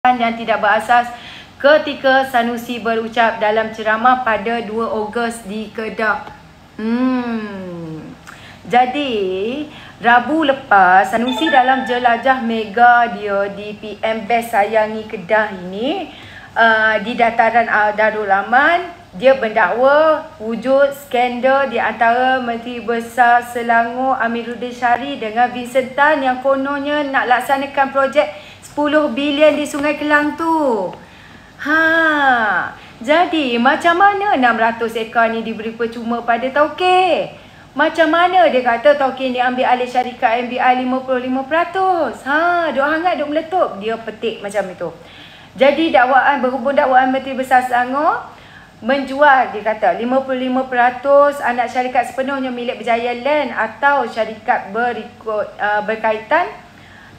yang tidak berasas ketika Sanusi berucap dalam ceramah pada 2 Ogos di Kedah. Jadi, Rabu lepas, Sanusi dalam jelajah mega dia di PM Best Sayangi Kedah ini, di dataran Darul Aman, dia mendakwa wujud skandal di antara Menteri Besar Selangor Amiruddin Syari dengan Vincent Tan yang kononnya nak laksanakan projek 10 bilion di Sungai Kelang tu. Jadi macam mana 600 ekar ni diberi percuma pada Tauke? Macam mana dia kata Tauke ni ambil alih syarikat MBI 55%? Duk hangat duk meletup. Dia petik macam itu. Jadi dakwaan berhubung dakwaan Menteri Besar Selangor menjual, dia kata 55% anak syarikat sepenuhnya milik Berjaya Land atau syarikat berkaitan,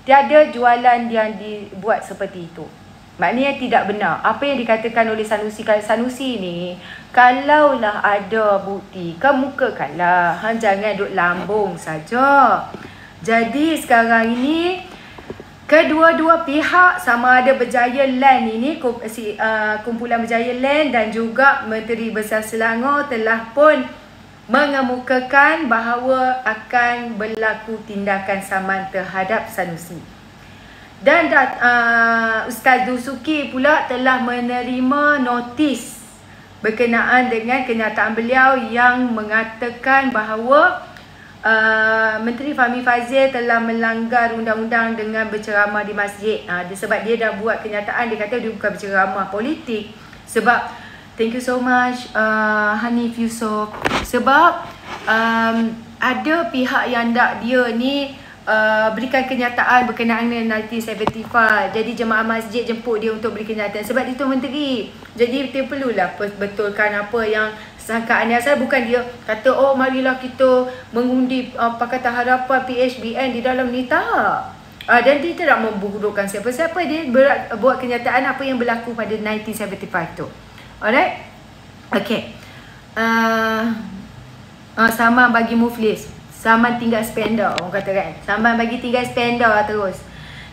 tiada jualan yang dibuat seperti itu. Maknanya tidak benar apa yang dikatakan oleh Sanusi. Kalau Sanusi ni, kalaulah ada bukti, kemukakanlah. Jangan duk lambung saja. Jadi sekarang ini kedua-dua pihak, sama ada Berjaya Land ini, kumpulan Berjaya Land dan juga Menteri Besar Selangor telah pun mengemukakan bahawa akan berlaku tindakan saman terhadap Sanusi. Dan Ustaz Dusuki pula telah menerima notis berkenaan dengan kenyataan beliau yang mengatakan bahawa Menteri Fahmi Fadzil telah melanggar undang-undang dengan berceramah di masjid. Sebab dia dah buat kenyataan, dia kata dia bukan berceramah politik. Sebab thank you so much Hanif Yusof. Sebab ada pihak yang nak dia ni berikan kenyataan berkenaan dengan 1975. Jadi jemaah masjid jemput dia untuk beri kenyataan. Sebab dia tu menteri. Jadi dia perlulah betulkan apa yang sangkaan dia. Asal bukan dia kata oh marilah kita mengundi Pakatan Harapan PHBN di dalam ni, tak. Dan dia tidak memburukkan siapa-siapa. Dia buat kenyataan apa yang berlaku pada 1975 tu. Alright. Okay. Sama bagi Muflis, Saman tinggal spender, orang kata kan. Saman bagi tinggal spender terus.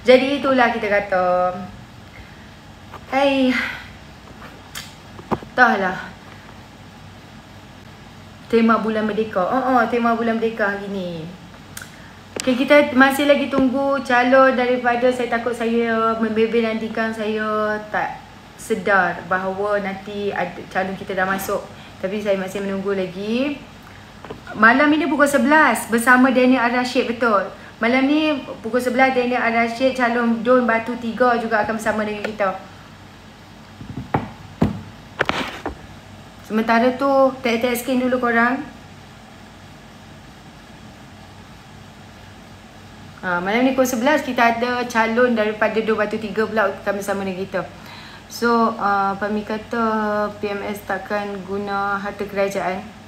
Jadi itulah kita kata, entahlah. Tema bulan Merdeka. Tema bulan Merdeka hari ni. Okay, kita masih lagi tunggu calon daripada, saya takut saya membebel nantikan, saya tak sedar bahawa nanti ada calon kita dah masuk. Tapi saya masih menunggu lagi. Malam ini pukul 11 bersama Daniel Ar-Rashid, betul. Malam ni pukul 11 Daniel Ar-Rashid, calon Don Batu 3 juga akan bersama dengan kita. Sementara tu, tag skin dulu korang. Malam ni pukul 11 kita ada calon daripada Don Batu 3 pula akan bersama dengan kita. So, Pami kata PMS takkan guna harta kerajaan.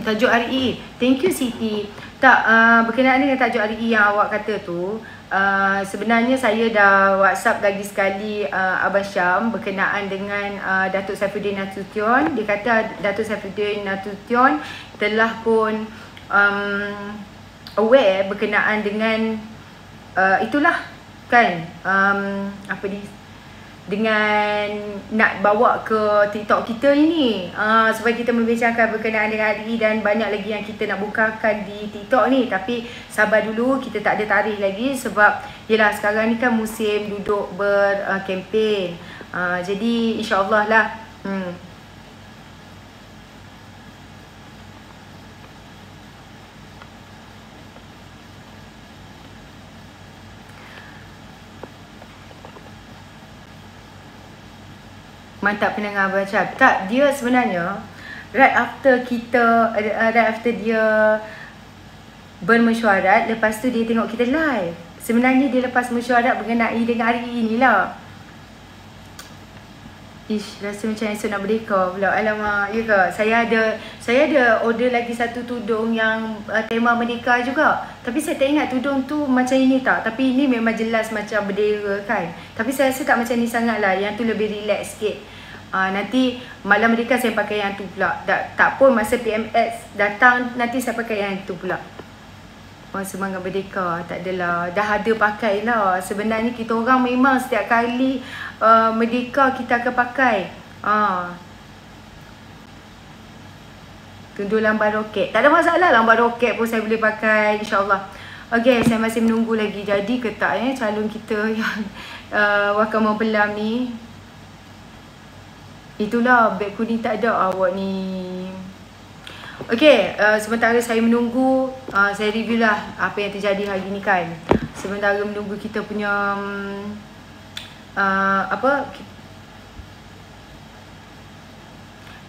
Tajuk RE. Thank you Siti. Tak, berkenaan dengan tajuk RE yang awak kata tu, sebenarnya saya dah WhatsApp lagi sekali Abang Syam berkenaan dengan Datuk Saifuddin Nasution. Dia kata Datuk Saifuddin Nasution telah pun aware berkenaan dengan itulah kan, apa ni, dengan nak bawa ke TikTok kita ini, supaya kita membincangkan berkenaan dengan RE dan banyak lagi yang kita nak bukakan di TikTok ni. Tapi sabar dulu, kita tak ada tarikh lagi sebab yelah sekarang ni kan musim duduk berkempen. Jadi insyaAllah lah. Mantap pendengar baca. Tak, dia sebenarnya right after dia bermesyuarat, lepas tu dia tengok kita live. Sebenarnya dia lepas mesyuarat berkenaan dengan hari ini lah. Rasa macam esok nak merdeka pula. Alamak, ya ke? Saya ada order lagi satu tudung yang tema merdeka juga. Tapi saya tak ingat tudung tu macam ini tak. Tapi ini memang jelas macam bendera kan. Tapi saya rasa tak macam ni sangat lah. Yang tu lebih relax sikit. Nanti Malam Merdeka saya pakai yang tu pula. Tak pun masa PMS datang nanti saya pakai yang tu pula. Semangat Merdeka, tak adalah, dah ada pakai lah. Sebenarnya kita orang memang setiap kali Merdeka kita akan pakai. Tundur lambar roket, tak ada masalah, lambar roket pun saya boleh pakai, insyaAllah. Okay, saya masih menunggu lagi jadi ke tak calon kita yang wakil mempelam ni. Itulah, beg kuning tak ada awak ni. Okay, sementara saya menunggu, saya review lah apa yang terjadi hari ni kan. Sementara menunggu kita punya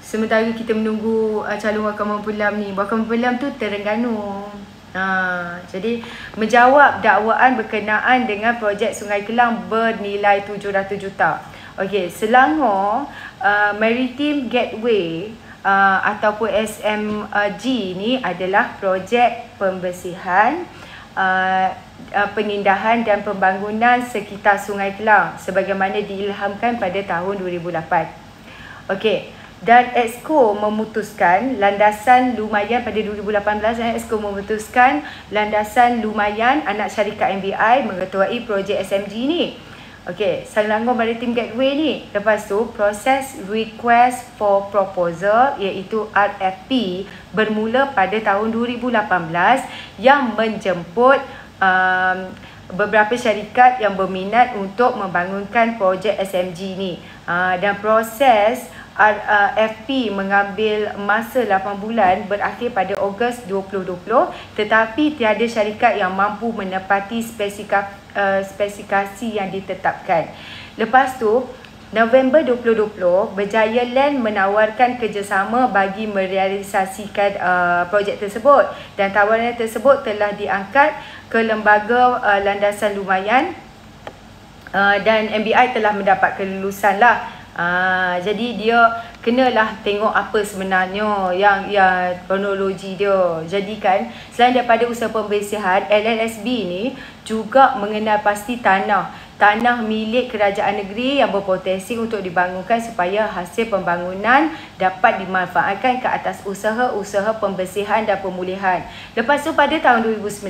sementara kita menunggu calon wakil mempelam ni. Wakil mempelam tu Terengganu. Jadi menjawab dakwaan berkenaan dengan projek Sungai Kelang bernilai 700 juta. Okey, Selangor Maritime Gateway ataupun SMG ni adalah projek pembersihan, pengindahan dan pembangunan sekitar Sungai Kelang sebagaimana diilhamkan pada tahun 2008. Okey. Dan Exco memutuskan landasan lumayan pada 2018. Exco memutuskan landasan lumayan anak syarikat MBI mengetuai projek SMG ni. Okey, Selangor Maritime Gateway ni. Lepas tu proses Request for Proposal iaitu RFP bermula pada tahun 2018 yang menjemput beberapa syarikat yang berminat untuk membangunkan projek SMG ni. Dan proses RFP mengambil masa 8 bulan berakhir pada Ogos 2020, tetapi tiada syarikat yang mampu menepati spesifikasi yang ditetapkan. Lepas tu, November 2020, Berjaya Land menawarkan kerjasama bagi merealisasikan projek tersebut, dan tawaran tersebut telah diangkat ke Lembaga Landasan Lumayan dan MBI telah mendapat kelulusan lah. Jadi dia kenalah tengok apa sebenarnya yang kronologi dia. Jadi kan, selain daripada usaha pembersihan, LLSB ni juga mengenal pasti tanah milik kerajaan negeri yang berpotensi untuk dibangunkan supaya hasil pembangunan dapat dimanfaatkan ke atas usaha-usaha pembersihan dan pemulihan. Lepas tu pada tahun 2019,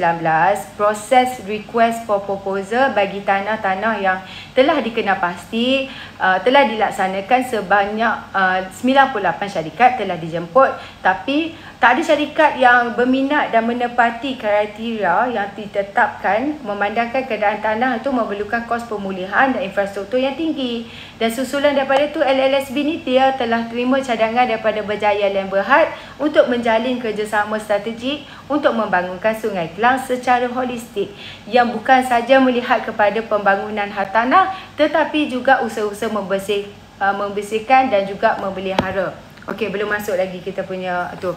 proses Request for Proposal bagi tanah-tanah yang telah dikenal pasti telah dilaksanakan. Sebanyak 98 syarikat telah dijemput, tapi tak ada syarikat yang berminat dan menepati kriteria yang ditetapkan, memandangkan keadaan tanah itu memerlukan kos pemulihan dan infrastruktur yang tinggi. Dan susulan daripada itu, LLSB ni dia telah terima cadangan daripada Berjaya Land Berhad untuk menjalin kerjasama strategik untuk membangunkan Sungai Kelang secara holistik, yang bukan saja melihat kepada pembangunan hartanah tetapi juga usaha-usaha membersihkan dan juga memelihara. Okey, belum masuk lagi kita punya tu.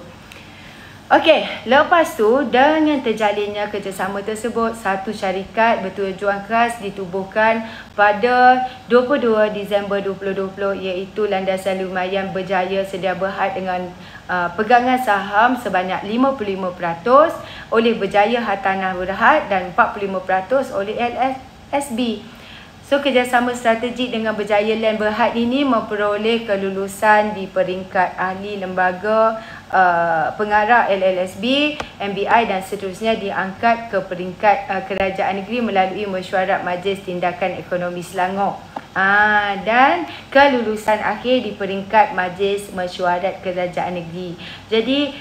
Okey, lepas tu dengan terjalinnya kerjasama tersebut, satu syarikat bertujuan khas ditubuhkan pada 22 Disember 2020 iaitu Landasan Lumayan Berjaya Sedia Berhad dengan pegangan saham sebanyak 55% oleh Berjaya Hartanah Berhad dan 45% oleh LSB. So, kerjasama strategik dengan Berjaya Land Berhad ini memperoleh kelulusan di peringkat ahli lembaga pengarah LLSB, MBI dan seterusnya diangkat ke peringkat kerajaan negeri melalui mesyuarat Majlis Tindakan Ekonomi Selangor. Dan kelulusan akhir di peringkat Majlis Mesyuarat Kerajaan Negeri. Jadi,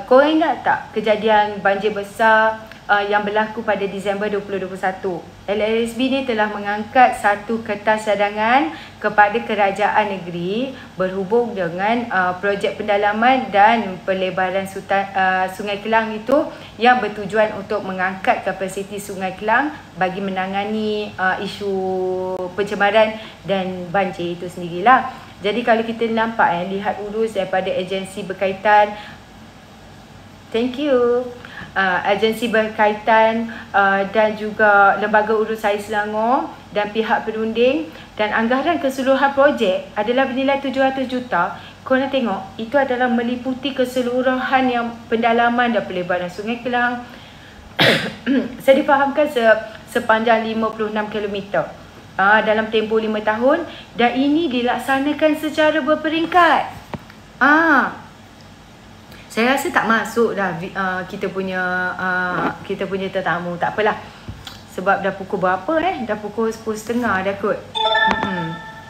korang ingat tak kejadian banjir besar yang berlaku pada Disember 2021. LLSB ni telah mengangkat satu kertas cadangan kepada kerajaan negeri berhubung dengan projek pendalaman dan pelebaran Sungai Kelang itu yang bertujuan untuk mengangkat kapasiti Sungai Kelang bagi menangani isu pencemaran dan banjir itu sendirilah. Jadi kalau kita nampak lihat urus daripada agensi berkaitan, thank you, agensi berkaitan dan juga Lembaga Urus Air Selangor dan pihak perunding, dan anggaran keseluruhan projek adalah bernilai 700 juta. Korang tengok, itu adalah meliputi keseluruhan yang pendalaman dan pelebaran Sungai Kelang. Saya difahamkan sepanjang 56 km. dalam tempoh 5 tahun dan ini dilaksanakan secara berperingkat. Saya rasa tak masuk dah kita punya tetamu. Tak apalah. Sebab dah pukul berapa Dah pukul 10.30 dah kot.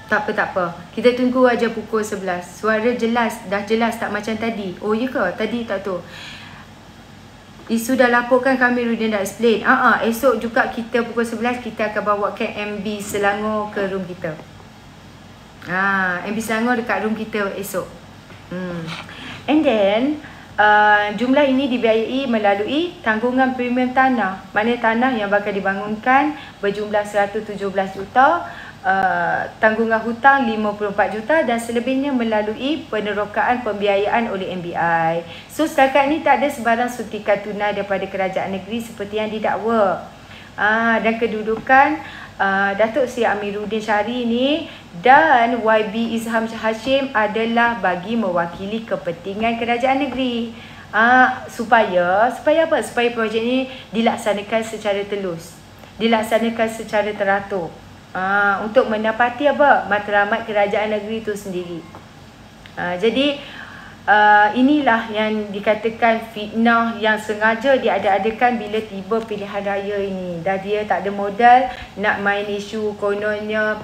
Tak apa. Kita tunggu aja pukul 11. Suara jelas, dah jelas tak macam tadi. Oh ya ke? Tadi tak tahu. Isu dah laporkan, kami Rudin dah explain. Esok juga kita pukul 11 kita akan bawakan MB Selangor ke room kita. MB Selangor dekat room kita esok. And then jumlah ini dibiayai melalui tanggungan premium tanah. Mana tanah yang bakal dibangunkan berjumlah 117 juta, tanggungan hutang 54 juta dan selebihnya melalui penerokaan pembiayaan oleh MBI. So setakat ni tak ada sebarang suntikan tunai daripada kerajaan negeri seperti yang didakwa. Dan kedudukan Datuk Seri Amiruddin Syari ni dan YB Izham Hashim adalah bagi mewakili kepentingan kerajaan negeri. Supaya apa? Supaya projek ni dilaksanakan secara telus, dilaksanakan secara teratur. Untuk mendapati apa? Matlamat kerajaan negeri itu sendiri. Jadi inilah yang dikatakan fitnah yang sengaja diada-adakan bila tiba pilihan raya ini. Dah dia tak ada modal nak main isu kononnya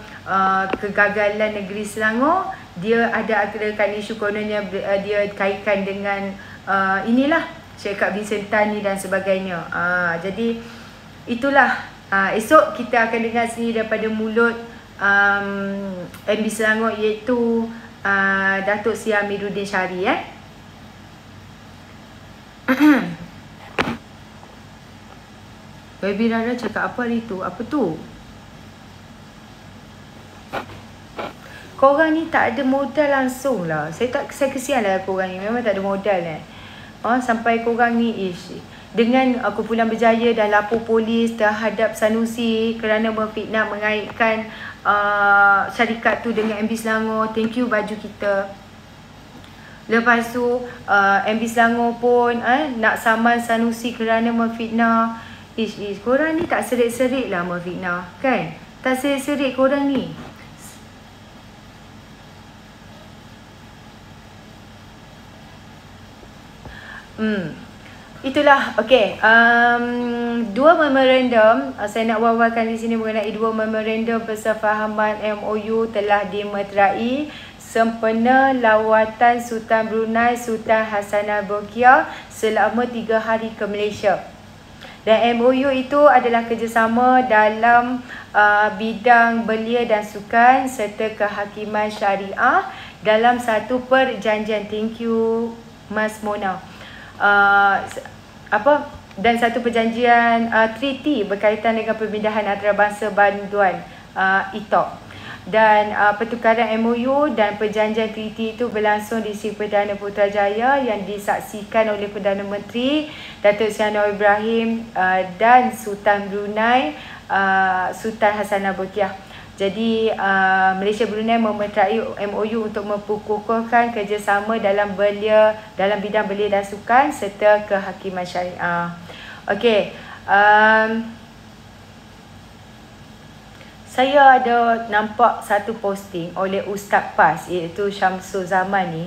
kegagalan negeri Selangor. Dia adakan isu kononnya dia kaitkan dengan inilah Syekh Vincent Tan ni dan sebagainya. Jadi itulah. Esok kita akan dengar sendiri daripada mulut MB Selangor iaitu Datuk Seri Amiruddin Syari. Baby Rara cakap apa hari tu? Apa tu? Korang ni tak ada modal langsung lah. Saya kesian lah korang ni. Memang tak ada modal sampai korang ni dengan kumpulan berjaya dan lapor polis terhadap Sanusi kerana memfitnah mengaitkan syarikat tu dengan MB Selangor. Thank you baju kita. Lepas tu MB Selangor pun nak saman Sanusi kerana memfitnah. Korang ni tak serik-serik lah memfitnah kan? Tak serik-serik korang ni. Itulah, okey. Dua memorandum saya nak wawarkan di sini mengenai dua memorandum persefahaman MOU telah dimeterai sempena lawatan Sultan Brunei Sultan Hassanal Bolkiah selama 3 hari ke Malaysia. Dan MOU itu adalah kerjasama dalam bidang belia dan sukan serta kehakiman syariah dalam satu perjanjian. Thank you Mas Mona. Dan satu perjanjian treaty berkaitan dengan pemindahan antarabangsa bantuan ITOC. Dan pertukaran MOU dan perjanjian treaty itu berlangsung di Sri Perdana Putrajaya yang disaksikan oleh Perdana Menteri Datuk Seri Anwar Ibrahim dan Sultan Brunei Sultan Hassanal Bolkiah. Jadi Malaysia Brunei memeterai MOU untuk memperkukuhkan kerjasama dalam bidang belia dan sukan serta kehakiman syariah. Okey. Saya ada nampak satu posting oleh Ustaz PAS iaitu Syamsul Zaman ni.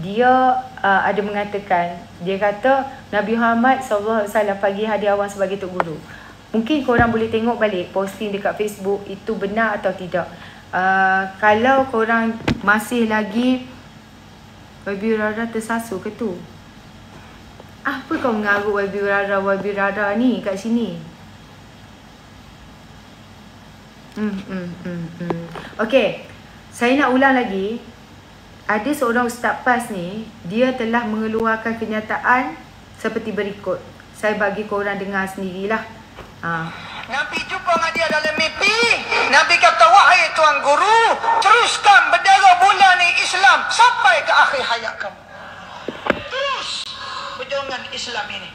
Dia ada mengatakan, dia kata Nabi Muhammad SAW pagi hadiawan sebagai Tok Guru. Mungkin korang boleh tengok balik posting dekat Facebook itu benar atau tidak. Kalau korang masih lagi Wabi Rara tersasu ke tu? Apa kau mengarut Wabi Rara ni kat sini? Okey, saya nak ulang lagi. Ada seorang Ustaz PAS ni, dia telah mengeluarkan kenyataan seperti berikut. Saya bagi korang dengar sendirilah. Nabi jumpa dengan dia dalam mimpi. Nabi kata, wahai tuan guru, teruskan bendera bulan Islam sampai ke akhir hayat kamu. Terus perjuangan Islam ini.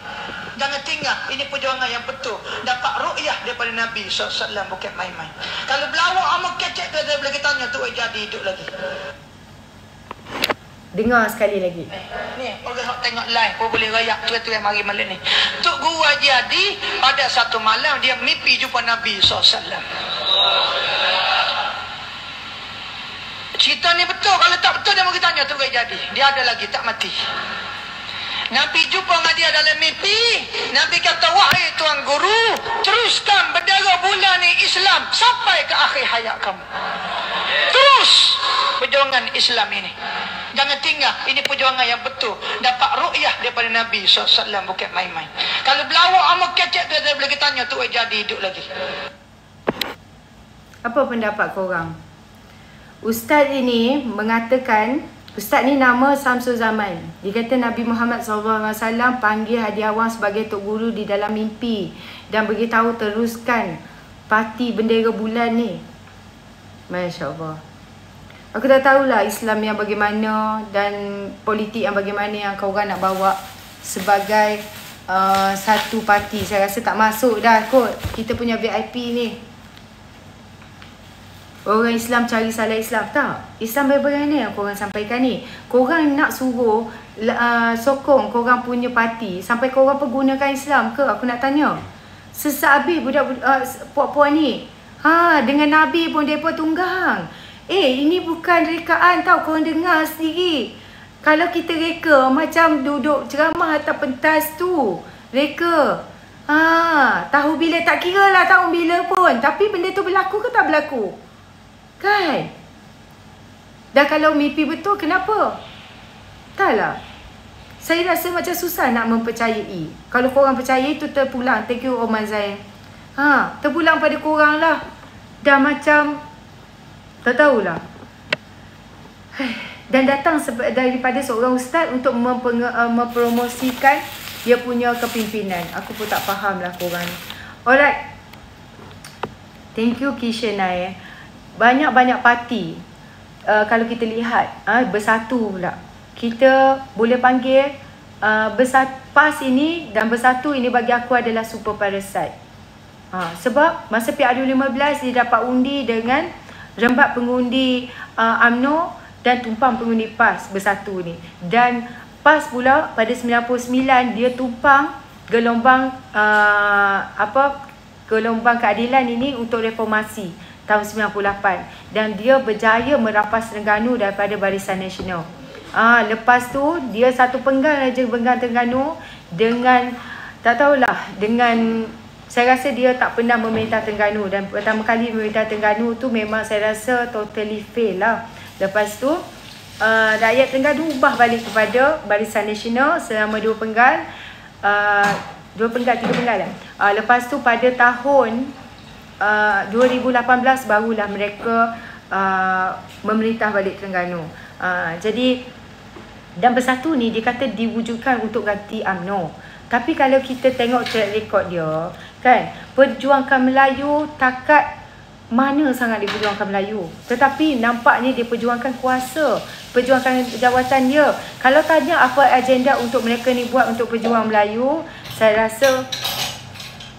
Jangan tinggal. Ini perjuangan yang betul. Dapat ru'yah daripada Nabi SAW, bukan main-main. Kalau berlawak amat kecek tu, dia boleh tanya tu jadi hidup lagi. Dengar sekali lagi. Ni, orang tengok live pun boleh rayak tu yang mari malam ni. Tok Guru Haji Adi pada satu malam dia mimpi jumpa Nabi SAW. Cerita ni betul. Kalau tak betul dia mau tanya tu baik jadi. Dia ada lagi tak mati. Nabi jumpa dengan dia dalam mimpi. Nabi kata, wahai tuan guru, teruskan bendera bulan ni Islam sampai ke akhir hayat kamu. Terus perjuangan Islam ini. Jangan tinggal. Ini perjuangan yang betul. Dapat ru'yah daripada Nabi SAW. Bukan main-main. Kalau berlawak amat kecek tu, dia boleh tanya tu jadi hidup lagi. Apa pendapat korang? Ustaz ini mengatakan, Ustaz ni nama Samsul Zaman. Dia kata Nabi Muhammad SAW panggil Hadi Awang sebagai Tok Guru di dalam mimpi. Dan beritahu teruskan parti bendera bulan ni. Masya Allah. Aku tak tahulah Islam yang bagaimana dan politik yang bagaimana yang korang nak bawa sebagai satu parti. Saya rasa tak masuk dah kot kita punya VIP ni. Orang Islam cari salah Islam. Tak. Islam bagaimana yang korang sampaikan ni? Korang nak suruh sokong korang punya parti sampai korang pergunakan Islam ke? Aku nak tanya. Sesak habis budak puak-puak ni. Dengan Nabi pun mereka tunggang. Ini bukan rekaan tau. Korang dengar sendiri. Kalau kita reka macam duduk ceramah atas pentas tu. Reka. Tahu bila tak kira lah tahun bila pun. Tapi benda tu berlaku ke tak berlaku? Kan? Dan kalau mimpi betul, kenapa? Taklah. Saya rasa macam susah nak mempercayai. Kalau korang percaya itu terpulang. Thank you Oman Zain. Terpulang pada korang lah. Dah macam tak tahulah. Dan datang daripada seorang ustaz untuk mempromosikan dia punya kepimpinan. Aku pun tak faham lah korang. Alright. Thank you Kishana. Banyak-banyak parti. Kalau kita lihat bersatu pula. Kita boleh panggil PAS ini dan bersatu ini bagi aku adalah super parasite. Sebab masa PRU15 dia dapat undi dengan rembat pengundi UMNO dan tumpang pengundi PAS bersatu ni. Dan PAS pula pada 99 dia tumpang gelombang gelombang keadilan ini untuk reformasi tahun 98 dan dia berjaya merampas Terengganu daripada Barisan Nasional. Lepas tu dia satu penggal aja penggal Terengganu dengan tak tahulah dengan saya rasa dia tak pernah memerintah Terengganu dan pertama kali memerintah Terengganu tu memang saya rasa totally fail lah. Lepas tu rakyat Terengganu ubah balik kepada Barisan Nasional selama 2 penggal 3 penggal lah. Lepas tu pada tahun 2018 barulah mereka memerintah balik Terengganu. Jadi dan bersatu ni dia kata diwujudkan untuk ganti UMNO. Tapi kalau kita tengok track record dia, kan, perjuangkan Melayu takat mana sangat dia perjuangkan Melayu. Tetapi nampaknya dia perjuangkan kuasa, perjuangkan jawatan dia. Kalau tanya apa agenda untuk mereka ni buat untuk perjuang Melayu, saya rasa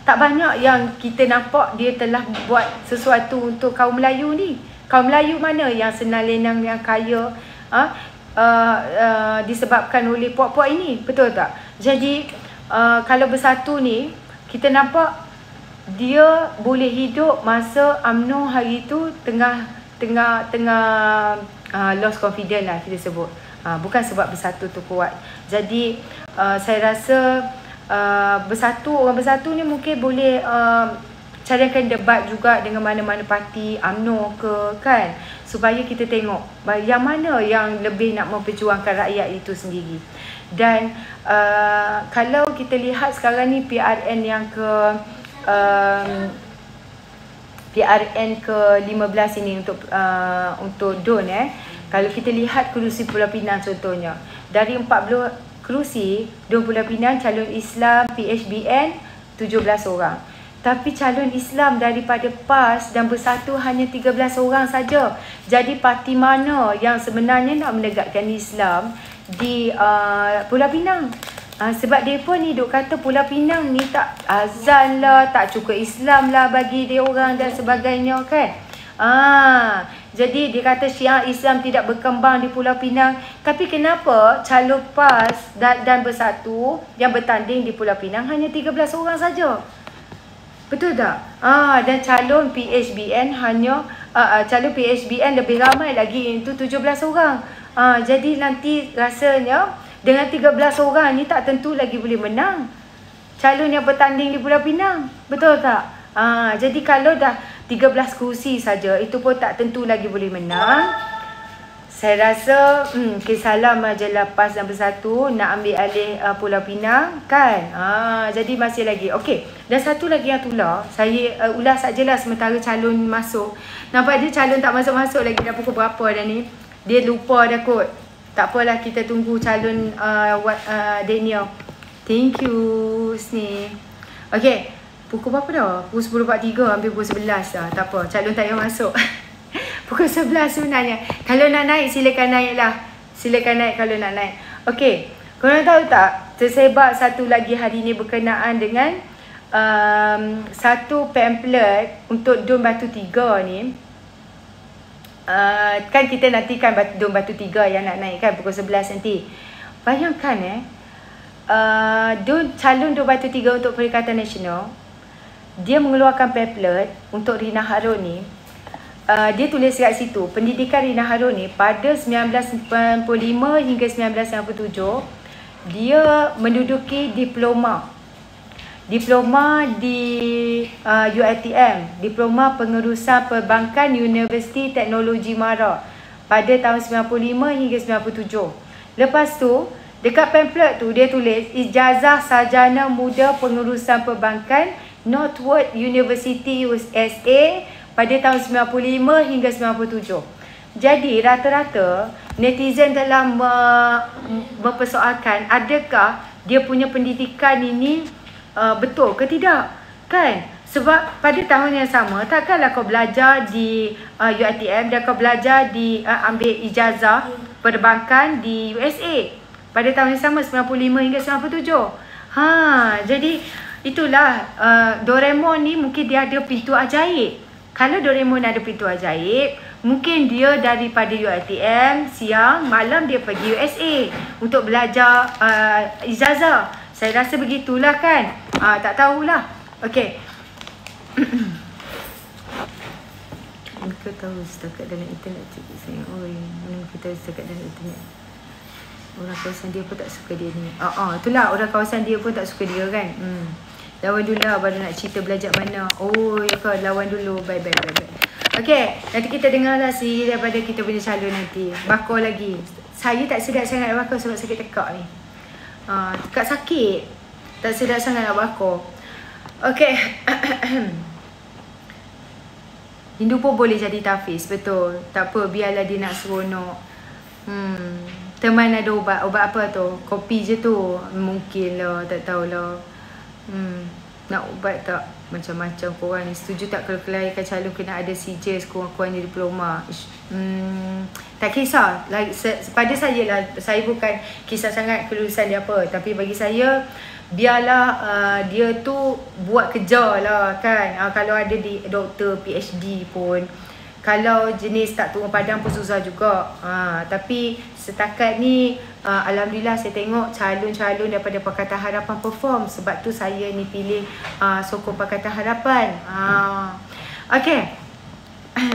tak banyak yang kita nampak dia telah buat sesuatu untuk kaum Melayu ni. Kaum Melayu mana yang senang lenang, yang kaya disebabkan oleh puak-puak ini. Betul tak? Jadi kalau bersatu ni, kita nampak dia boleh hidup masa UMNO hari tu tengah lost confidence lah kita sebut. Bukan sebab bersatu tu kuat. Jadi saya rasa orang bersatu ni mungkin boleh carikan debat juga dengan mana-mana parti UMNO ke, kan, supaya kita tengok yang mana yang lebih nak memperjuangkan rakyat itu sendiri. Dan kalau kita lihat sekarang ni PRN yang PRN ke-15 ini untuk DUN, kalau kita lihat kerusi Pulau Pinang contohnya, dari 40 kerusi DUN Pulau Pinang calon Islam PHBN 17 orang. Tapi calon Islam daripada PAS dan Bersatu hanya 13 orang saja. Jadi parti mana yang sebenarnya nak menegakkan Islam di Pulau Pinang? Sebab dia pun ni duk kata Pulau Pinang ni tak azan lah, tak cukup Islam lah bagi dia orang dan sebagainya, kan. Jadi dia kata syiar Islam tidak berkembang di Pulau Pinang. Tapi kenapa calon PAS dan Bersatu yang bertanding di Pulau Pinang hanya 13 orang saja? Betul tak? Dan calon PHBN hanya calon PHBN lebih ramai lagi, itu 17 orang. Jadi nanti rasanya dengan 13 orang ni tak tentu lagi boleh menang calon yang bertanding di Pulau Pinang. Betul tak? Jadi kalau dah 13 kursi saja, itu pun tak tentu lagi boleh menang. Saya rasa Salam je lepas nombor 1 nak ambil alih Pulau Pinang kan. Jadi masih lagi. Okey, dan satu lagi yang tular, saya ulas sajalah sementara calon masuk. Nampak dia calon tak masuk-masuk lagi, dah pukul berapa dah ni. Dia lupa dah kot. Tak apalah, kita tunggu calon Daniel. Thank you Sni. Okey, pukul berapa dah? Pukul 10.43, hampir pukul 11 dah. Tak apa, calon tak payah masuk. Pukul 11 sebenarnya. Kalau nak naik, silakan naiklah. Silakan naik kalau nak naik. Okey, korang tahu tak, tersebar satu lagi hari ni berkenaan dengan satu pamphlet untuk Dun Batu 3 ni. Kan kita nantikan Dun Batu 3 yang nak naik kan pukul 11 nanti. Bayangkan calon Dun Batu 3 untuk Perikatan Nasional, dia mengeluarkan pamphlet untuk Rina Harun ni. Dia tulis kat situ, pendidikan Rina Harun ni pada 1995 hingga 1997 dia menduduki diploma di UiTM, Diploma Pengurusan Perbankan Universiti Teknologi Mara pada tahun 95 hingga 97. Lepas tu dekat pamphlet tu dia tulis ijazah sarjana muda pengurusan perbankan Northwood University USA pada tahun 95 hingga 97. Jadi rata-rata netizen telah mempersoalkan adakah dia punya pendidikan ini betul ke tidak, kan? Sebab pada tahun yang sama takkanlah kau belajar di UiTM dan kau belajar di ambil ijazah perbankan di USA pada tahun yang sama 95 hingga 97. Jadi itulah Doraemon ni mungkin dia ada pintu ajaib. Kalau Doraemon ada pintu ajaib, mungkin dia daripada UiTM siang, malam dia pergi USA untuk belajar ijazah. Saya rasa begitulah kan. Tak tahulah. Okey. Mereka tahu setakat dalam internet cikgu saya. Mana mereka tahu setakat dalam internet. Orang kawasan dia pun tak suka dia ni. Itulah, orang kawasan dia pun tak suka dia kan. Lawan dulu lah baru nak cerita belajar mana. Ya kau lawan dulu. Bye. Okey, nanti kita dengarlah daripada kita punya calon nanti. Bakar lagi. Saya tak sedap sangat nak bakar sebab sakit tekak ni. Tekak sakit. Tak sedap sangat nak bakar. Okey. Hindu pun boleh jadi tafiz, betul. Tak apa, biarlah dia nak seronok. Teman ada ubat apa tu? Kopi je tu. Mungkin lah, tak tahulah. Nak ubat tak? Macam-macam korang ni. Setuju tak kalau kelahirkan calon kena ada CJ sekurang-kurangnya diploma? Tak kisah. Pada saya lah, saya bukan kisah sangat kelulusan dia apa. Tapi bagi saya, biarlah dia tu buat kerja lah kan. Kalau ada di doktor PhD pun, kalau jenis tak turun padang pun susah juga. Tapi setakat ni alhamdulillah saya tengok calon-calon daripada Pakatan Harapan perform. Sebab tu saya ni pilih sokong Pakatan Harapan. Okey.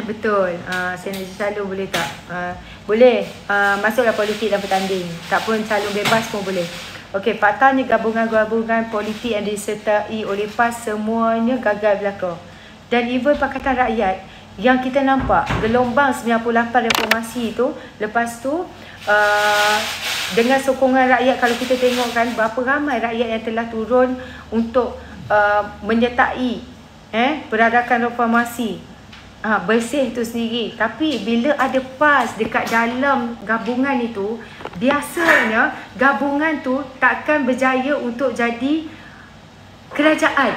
Betul. Saya nak jadi calon boleh tak? Boleh. Masuklah politik dan bertanding. Tak pun calon bebas pun boleh. Okey, faktanya gabungan-gabungan politik yang disertai oleh PAS semuanya gagal belaka. Dan even Pakatan Rakyat yang kita nampak gelombang 98 reformasi tu, lepas tu dengan sokongan rakyat, kalau kita tengok kan berapa ramai rakyat yang telah turun untuk menyertai peradakan reformasi. Bersih tu sendiri. Tapi bila ada PAS dekat dalam gabungan itu, biasanya gabungan tu takkan berjaya untuk jadi kerajaan.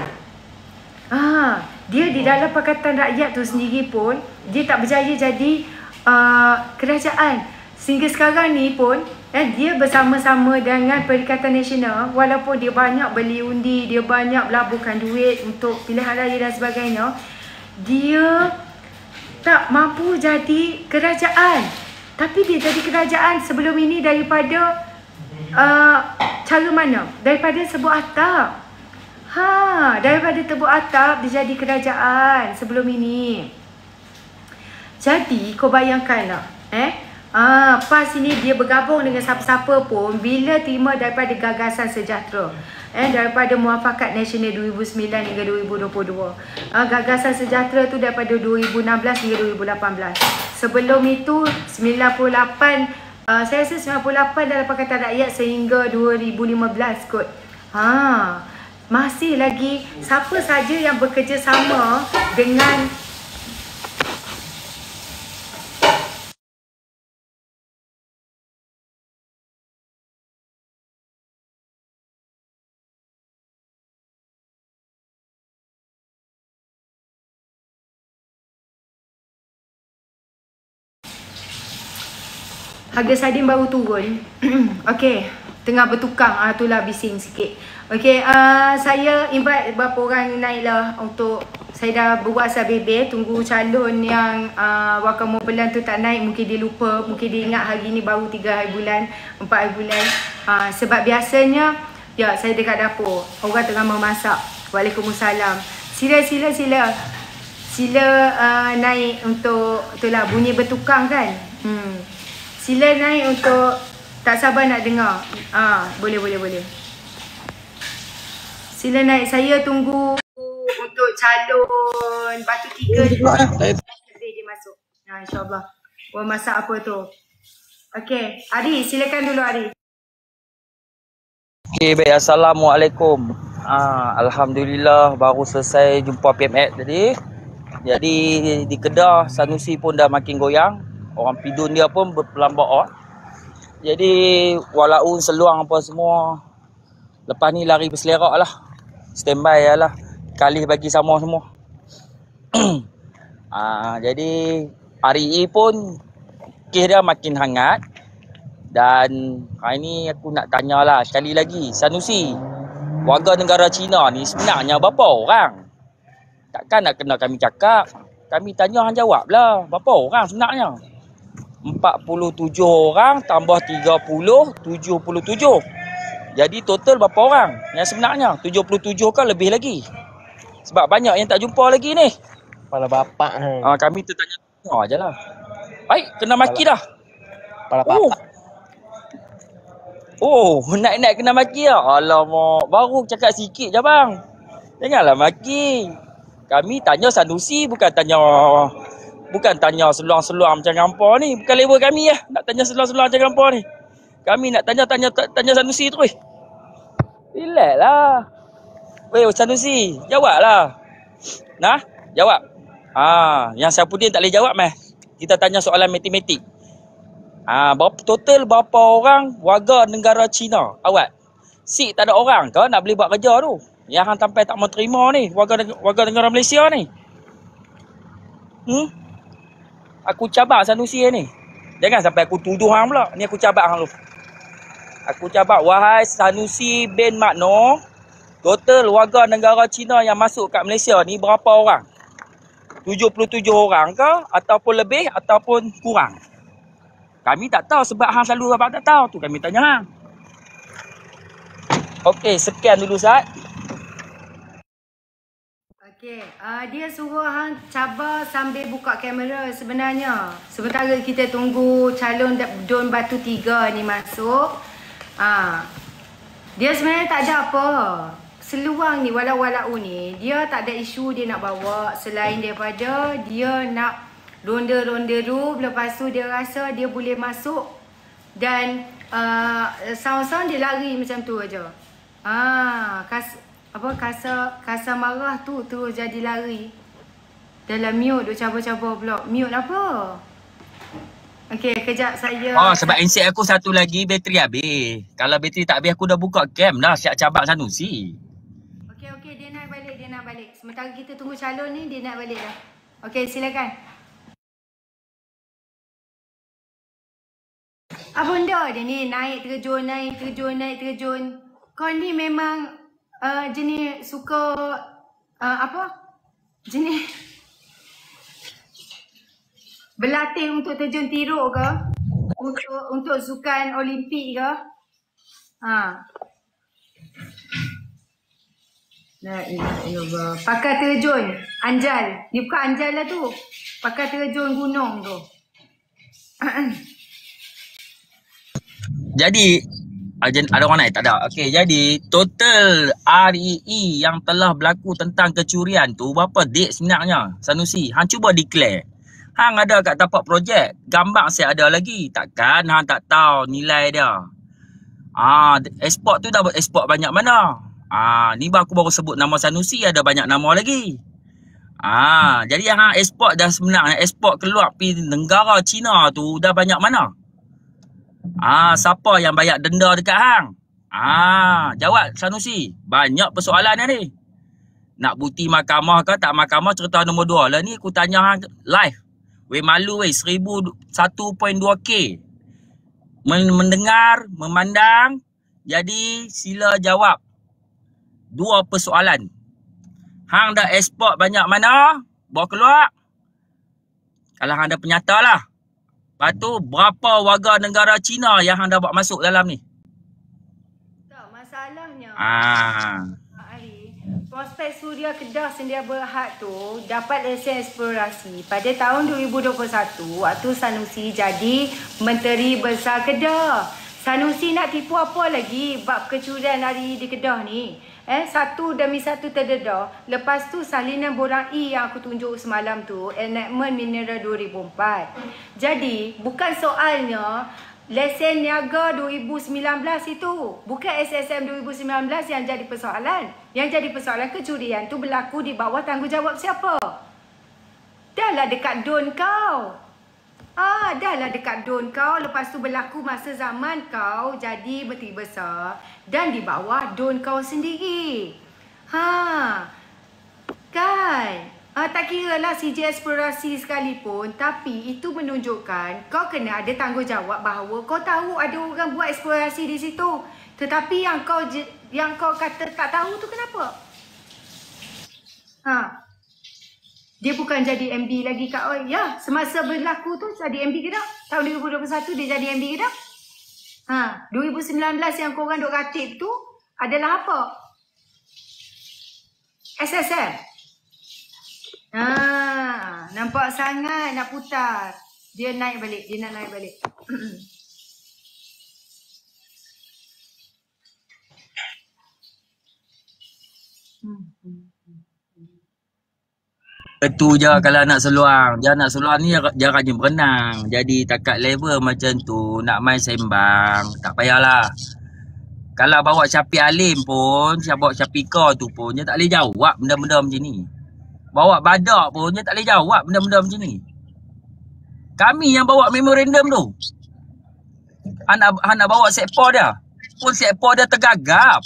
Dia di dalam Pakatan Rakyat tu sendiri pun dia tak berjaya jadi kerajaan. Sehingga sekarang ni pun dia bersama-sama dengan Perikatan Nasional, walaupun dia banyak beli undi, dia banyak melaburkan duit untuk pilihan raya dan sebagainya, dia tak mampu jadi kerajaan. Tapi dia jadi kerajaan sebelum ini daripada cara mana? Daripada sebuah atap. Daripada sebuah atap dia jadi kerajaan sebelum ini. Jadi kau bayangkan tak? PAS ini dia bergabung dengan siapa-siapa pun bila terima daripada Gagasan Sejahtera. Daripada Muafakat Nasional 2009 hingga 2022. Gagasan Sejahtera tu daripada 2016 hingga 2018. Sebelum itu 98, saya rasa 98 dalam Pakatan Rakyat sehingga 2015 kot. Masih lagi siapa saja yang bekerjasama dengan harga sardin baru turun. Okey, tengah bertukang. Itulah bising sikit. Okey, saya invite beberapa orang naiklah untuk saya dah buat SBB, tunggu calon yang wakil pelan tu tak naik, mungkin dia lupa, mungkin dia ingat hari ni baru 3 hari bulan, 4 hari bulan. Sebab biasanya ya saya dekat dapur, orang tengah memasak. Waalaikumsalam. Sila naik untuk itulah bunyi bertukang kan. Sila naik untuk tak sabar nak dengar. Boleh. Sila naik. Saya tunggu untuk calon batu 3 dia masuk. InsyaAllah. Masak apa tu. Okey. Ari, silakan dulu Ari. Okey, baik. Assalamualaikum. Alhamdulillah baru selesai jumpa PMX tadi. Jadi di Kedah Sanusi pun dah makin goyang. Orang pidun dia pun berpelambak. Jadi walaupun seluang apa semua, lepas ni lari berselerak lah. Standby lah. Kali bagi sama semua. Jadi hari ini pun kes dia makin hangat. Dan hari ni aku nak tanyalah sekali lagi. Sanusi, warga negara Cina ni sebenarnya berapa orang? Takkan nak kena kami cakap. Kami tanya hang jawab lah. Berapa orang sebenarnya? 47 orang tambah 30, 77. Jadi total berapa orang? Yang sebenarnya 77 ke lebih lagi? Sebab banyak yang tak jumpa lagi ni. Kepala bapak ni. Kami tertanya je lah. Baik, kena maki dah. Kepala bapak. Naik-naik kena maki lah. Alamak, baru cakap sikit je bang. Janganlah maki. Kami tanya Sanusi, bukan tanya seluang-seluang macam hampa ni. Bukan level kami lah nak tanya seluang-seluang macam hampa ni. Kami nak tanya Sanusi terus. Relax lah. Weh Sanusi, jawab lah. Nah, jawab. Yang Syafudin tak boleh jawab meh. Kita tanya soalan matematik. Berapa orang warga negara Cina awak? Sik tak ada orang ke nak boleh buat kerja tu? Yang hang sampai tak mau terima ni, warga negara Malaysia ni. Aku cabar Sanusi ni. Jangan sampai aku tuduh hang pula. Ni aku cabar hang lu. Aku cabar, wahai Sanusi bin Makno, total warga negara Cina yang masuk kat Malaysia ni berapa orang? 77 orang ke ataupun lebih ataupun kurang? Kami tak tahu sebab hang selalu abang tak tahu tu kami tanya hang. Okey, sekian dulu Ustaz. Okey, dia suruh hang cabar sambil buka kamera sebenarnya. Sementara kita tunggu calon Don Batu 3 ni masuk. Dia sebenarnya tak ada apa. Seluang ni, walau-walau ni, dia tak ada isu dia nak bawa selain daripada dia nak ronda-ronda dulu. Lepas tu dia rasa dia boleh masuk dan sound-sound dia lari macam tu aja. Kasar marah tu terus jadi lari. Dalam mute duk cabar-cabar pula. Mute apa? Okey, kejap saya. Sebab handset aku satu lagi bateri habis. Kalau bateri tak habis aku dah buka cam dah siap cabar Sanusi. Okey, dia nak balik. Sementara kita tunggu calon ni dia nak balik dah. Okey, silakan. Apa benda dia ni naik terjun. Kau ni memang jenis suka jenis berlatih untuk terjun tiruk ke? Untuk sukan Olimpik ke? La ilaha illallah. Pakar terjun Anjal. Ni bukan Anjal lah tu. Pakar terjun gunung tu. Jadi ada orang naik? Tak ada. Okey, jadi total REE yang telah berlaku tentang kecurian tu berapa date sebenarnya? Sanusi, hang cuba declare. Hang ada kat tapak projek, gambar saya ada lagi. Takkan hang tak tahu nilai dia. Export tu dah export banyak mana? Ni aku baru sebut nama Sanusi, ada banyak nama lagi. Jadi hang export dah sebenarnya export keluar pergi negara China tu dah banyak mana? Siapa yang bayar denda dekat hang? Jawab Sanusi. Banyak persoalan ni. Nak bukti mahkamah ke tak mahkamah, cerita nombor 2 lah ni. Aku tanya hang live. Weh malu weh, 1.2K mendengar, memandang. Jadi sila jawab 2 persoalan. Hang dah ekspor banyak mana? Bawa keluar. Kalau hang ada penyata lah. Lepas tu berapa warga negara China yang hang dah bawa masuk dalam ni? Tak, masalahnya Ali, prospek Suria Kedah Sedia Berhad tu dapat lesen eksplorasi pada tahun 2021 waktu Sanusi jadi Menteri Besar Kedah. Sanusi nak tipu apa lagi bab kecurian hari di Kedah ni? Satu demi satu terdedah. Lepas tu salinan borang E yang aku tunjuk semalam tu, enactment mineral 2004. Jadi, bukan soalnya lesen niaga 2019 itu. Bukan SSM 2019 yang jadi persoalan. Yang jadi persoalan kecurian tu berlaku di bawah tanggungjawab siapa? Dahlah dekat don kau. Dahlah dekat don kau. Lepas tu berlaku masa zaman kau jadi Menteri Besar dan di bawah don kau sendiri. Kan? Tak kira lah CJ eksplorasi sekalipun, tapi itu menunjukkan kau kena ada tanggungjawab bahawa kau tahu ada orang buat eksplorasi di situ. Tetapi yang kau kata tak tahu tu kenapa? Dia bukan jadi MD lagi Kak Oi. Ya, semasa berlaku tu jadi MD ke tak? Tahun 2021 dia jadi MD ke tak? 2019 yang korang duk ratib tu adalah apa? SSM. Nampak sangat nak putar. Dia naik balik, dia nak naik balik. Itu je kalau nak seluang. Dia nak seluang ni jaraknya berenang. Jadi takat level macam tu nak main sembang, tak payahlah. Kalau bawa Syafiq Alim pun, bawa Syafiqah tu pun dia tak boleh jawab benda-benda macam ni. Bawa Badak pun dia tak boleh jawab benda-benda macam ni. Kami yang bawa memorandum tu. Anak bawa sekpor dia. Pun sekpor dia tergagap.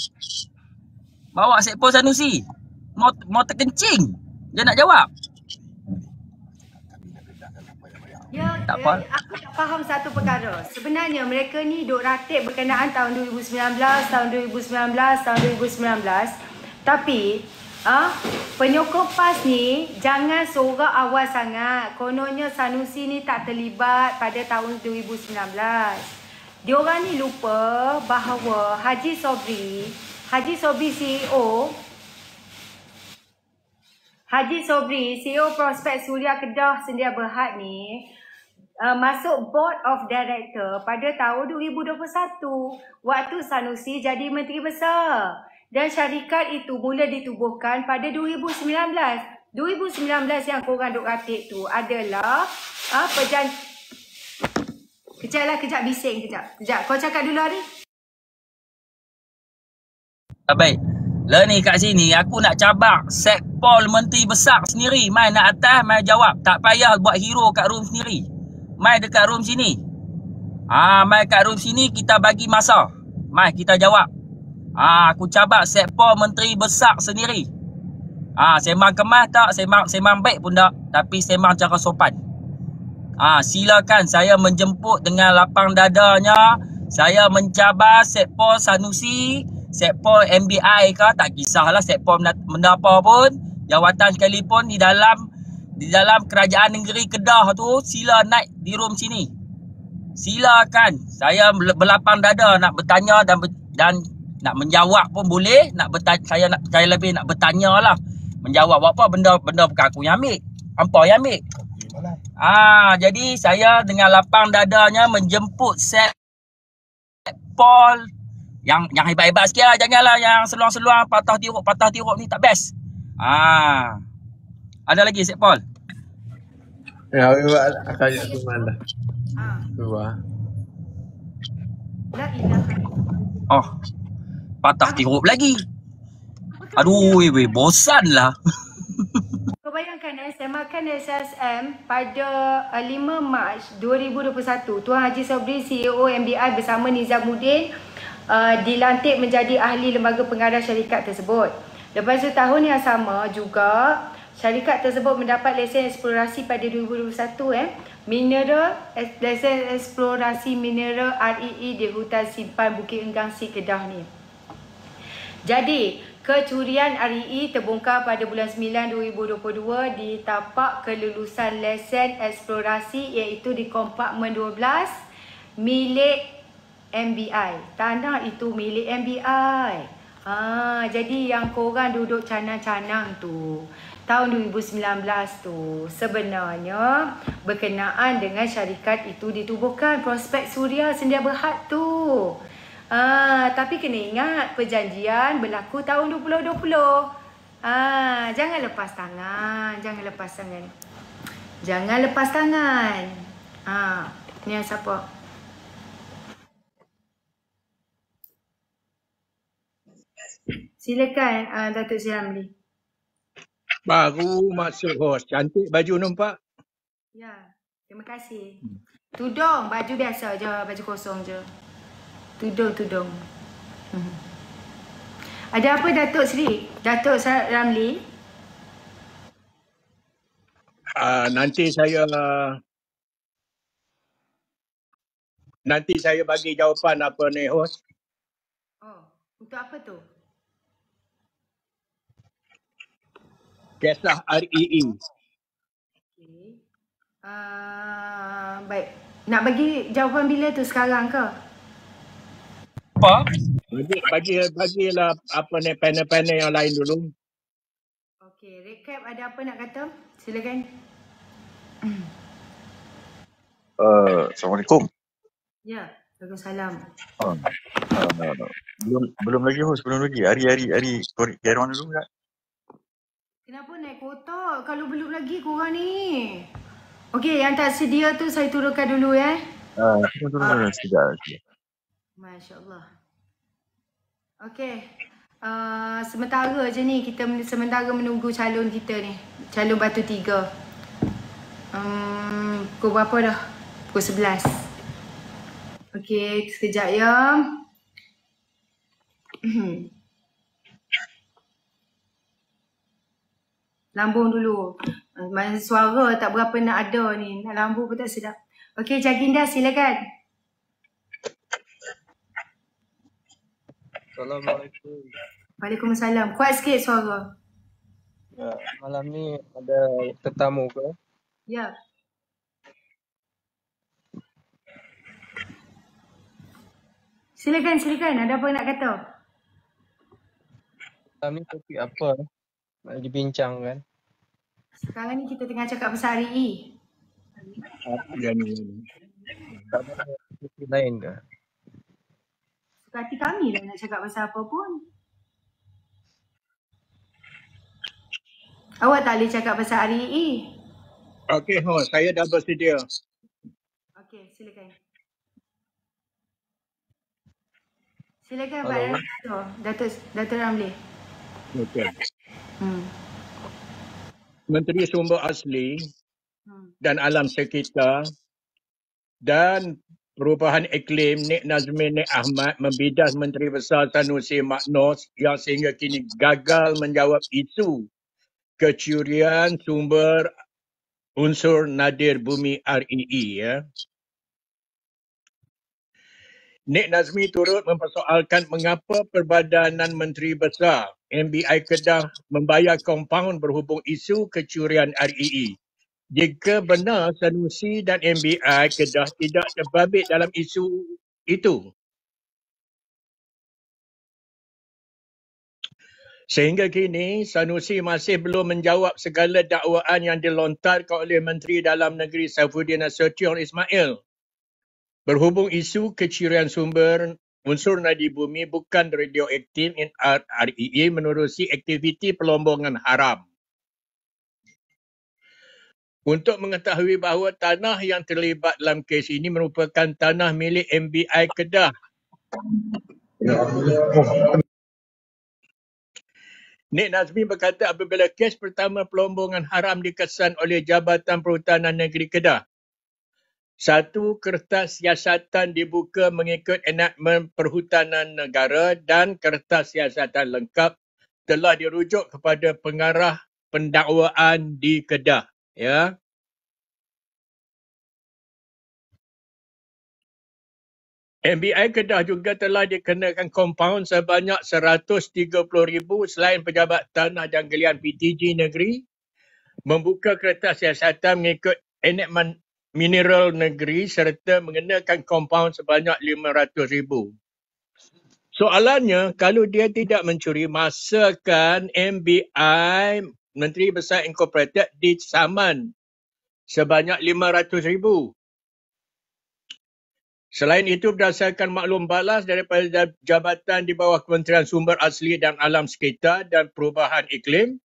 Bawa sekpor Sanusi. Mau terkencing. Dia nak jawab. Aku tak faham satu perkara. Sebenarnya mereka ni duk ratib berkenaan tahun 2019, tahun 2019, tahun 2019. Tapi penyokong PAS ni jangan sorak awal sangat. Kononnya Sanusi ni tak terlibat pada tahun 2019. Diorang ni lupa bahawa Haji Sobri CEO Prospek Suria Kedah Sedia Berhad ni masuk Board of Director pada tahun 2021 waktu Sanusi jadi Menteri Besar. Dan syarikat itu mula ditubuhkan pada 2019. 2019 yang korang duk ratib tu adalah Kejap bising kejap. Kau cakap dulu Ari. Baik. Lah ni kat sini aku nak cabak Sekpol Menteri Besar sendiri. Mai nak atas, mai jawab. Tak payah buat hero kat room sendiri. Mai dekat room sini. Mai kat room sini kita bagi masa. Mai kita jawab. Aku cabak Sekpol Menteri Besar sendiri. Sembang kemas tak, sembang baik pun tak. Tapi sembang cara sopan. Silakan saya menjemput dengan lapang dadanya. Saya mencabar Sekpol Sanusi, Sekpol MBI ke, tak kisahlah Sekpol benda apa pun, jawatan sekalipun di dalam kerajaan negeri Kedah tu, sila naik di room sini. Silakan, saya berlapang dada nak bertanya dan Nak menjawab pun boleh, saya lebih nak bertanya lah. Menjawab apa benda bukan aku yang ambil. Hampa yang ambil. Jadi saya dengan lapang dadanya menjemput set Paul yang hebat-hebat sikit lah. Janganlah yang seluang-seluang patah tiruk ni tak best. Ada lagi set Paul? Ya, akan tu malah. Dua. La ilaha. Patah tiruk lagi. Aduh, bosan lah. Kau bayangkan semakan SSM pada 5 Mac 2021, Tuan Haji Sobri, CEO MBI bersama Nizamuddin dilantik menjadi ahli lembaga pengarah syarikat tersebut. Lepas itu tahun yang sama juga, syarikat tersebut mendapat lesen eksplorasi pada 2021 lesen eksplorasi mineral REE di hutan simpan Bukit Enggang Si Kedah ni. Jadi, kecurian REE terbongkar pada bulan 9 2022 di tapak kelulusan lesen eksplorasi iaitu di kompartmen 12 milik MBI. Tanah itu milik MBI. Jadi yang korang duduk canang-canang tu tahun 2019 tu sebenarnya berkenaan dengan syarikat itu ditubuhkan Prospek Suria Sedia Berhad tu. Tapi kena ingat perjanjian berlaku tahun 2020. Jangan lepas tangan. Ni yang siapa? Silakan Datuk Sri Ramli. Baru masuk host. Cantik baju nampak. Ya, terima kasih. Tudung, baju biasa je, baju kosong je. Tudung. Ada apa Datuk Sri? Datuk Ramli? Nanti saya bagi jawapan apa ni host. Untuk apa tu? Kisah REE. Okey. Baik. Nak bagi jawapan bila tu, sekarang ke? Apa? Bagilah apa ni panel-panel yang lain dulu. Okey, recap ada apa nak kata? Silakan. Assalamualaikum. Ya, Waalaikumsalam. Belum lagi host, belum lagi. Hari carry on dulu tak? Kenapa naik kotak kalau belum lagi korang ni? Okey, yang tak sedia tu saya turunkan dulu ya. Turun sekejap. Masya Allah. Okey. Sementara je ni kita sementara menunggu calon kita ni. Calon Batu 3. Pukul berapa dah? Pukul 11. Okey, sekejap ya. Lambung dulu. Masa suara tak berapa nak ada ni. Nak lambung pun tak sedap. Okey, Jaginda silakan. Assalamualaikum. Waalaikumsalam. Kuat sikit suara. Ya, malam ni ada tetamu ke? Ya. Silakan. Ada apa nak kata? Malam ni topik apa nak dibincangkan? Sekarang ni kita tengah cakap pasal REE. Tak ada topik lain ke? Suka hati kami lah nak cakap pasal apa pun. Awak tak boleh cakap pasal REE. Okey host, saya dah bersedia. Okey, silakan. Silakan Pak Datuk Ramli. Okey. Menteri Sumber Asli dan Alam Sekitar dan Perubahan Iklim Nik Nazmi Nik Ahmad membidas Menteri Besar Sanusi Maknos yang sehingga kini gagal menjawab isu kecurian sumber unsur nadir bumi REE ya. Nik Nazmi turut mempersoalkan mengapa Perbadanan Menteri Besar MBI Kedah membayar kompaun berhubung isu kecurian REE. Jika benar Sanusi dan MBI Kedah tidak terbabit dalam isu itu. Sehingga kini, Sanusi masih belum menjawab segala dakwaan yang dilontarkan oleh Menteri Dalam Negeri Saifuddin Nasution Ismail. Berhubung isu kecurian sumber unsur nadi bumi bukan radioaktif REE menerusi aktiviti pelombongan haram. Untuk mengetahui bahawa tanah yang terlibat dalam kes ini merupakan tanah milik MBI Kedah. Nik Nazmi berkata apabila kes pertama pelombongan haram dikesan oleh Jabatan Perhutanan Negeri Kedah, satu kertas siasatan dibuka mengikut enakmen Perhutanan Negara dan kertas siasatan lengkap telah dirujuk kepada pengarah pendakwaan di Kedah. Ya. MBI Kedah juga telah dikenakan kompaun sebanyak 130,000 selain pejabat tanah dan galian PTG negeri membuka kertas siasatan mengikut enakmen mineral negeri serta mengenakan kompaun sebanyak 500,000. Soalannya, kalau dia tidak mencuri, masakan MBI Menteri Besar Incorporated disaman sebanyak 500,000? Selain itu, berdasarkan maklum balas daripada jabatan di bawah Kementerian Sumber Asli dan Alam Sekitar dan Perubahan Iklim,